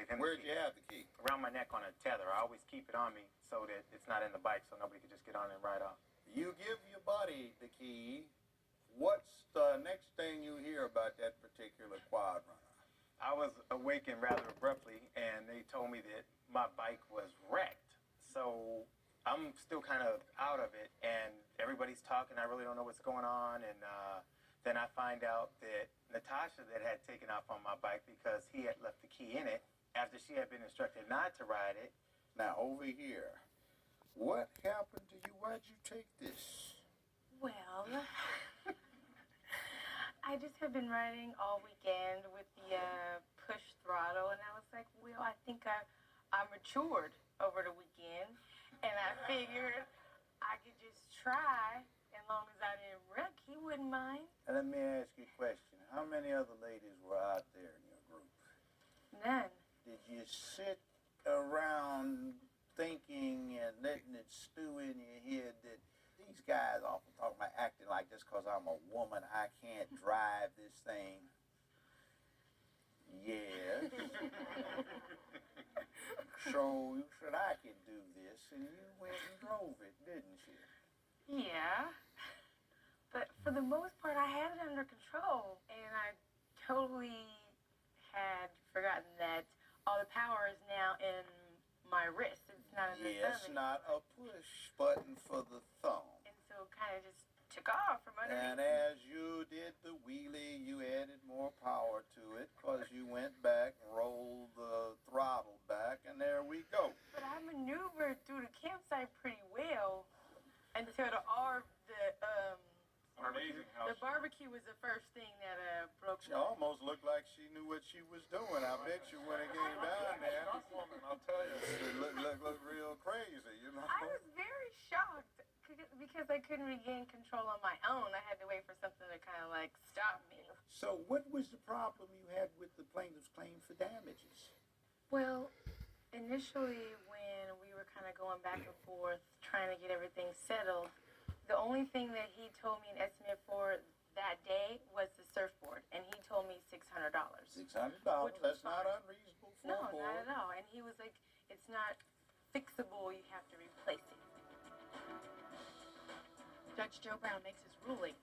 And where'd you have the key? Around my neck on a tether. I always keep it on me so that it's not in the bike, so nobody can just get on and ride off. You give your buddy the key. What's the next thing you hear about that particular quad runner? I was awakened rather abruptly, and they told me that my bike was wrecked. So I'm still kind of out of it, and everybody's talking. I really don't know what's going on, and then I find out that Natasha that had taken off on my bike because he had left the key in it after she had been instructed not to ride it. Now, over here, what happened to you? Why'd you take this? Well, I just have been riding all weekend with the push throttle, and I was like, well, I think I matured over the weekend, and I figured I could just try. As long as I didn't wreck, he wouldn't mind. And let me ask you a question. How many other ladies were out there in your group? None. Did you sit around thinking and letting it stew in your head that these guys often talk about acting like just because I'm a woman, I can't drive this thing? Yes. So you said I could do this, and you went and drove it, didn't you? Yeah. But for the most part, I had it under control, and I totally had forgotten that all the power is now in my wrist. It's not in the thumb. Yes, not a push button for the thumb. And so it kind of just took off from underneath. And as you did the wheelie, you added more power to it because you went back, rolled the throttle back, and there we go. But I maneuvered through the campsite pretty well until the barbecue was the first thing that broke She almost looked like she knew what she was doing. I bet you when it came down there, woman, I'll tell you, it looked real crazy, you know. I was very shocked because I couldn't regain control on my own. I had to wait for something to kind of like stop me. So what was the problem you had with the plaintiff's claim for damages? Well, initially when we were kind of going back and forth trying to get everything settled, the only thing that he told me an estimate for that day was the surfboard, and he told me $600. $600, that's not unreasonable for a board. No, not at all. And he was like, it's not fixable, you have to replace it. Judge Joe Brown makes his ruling.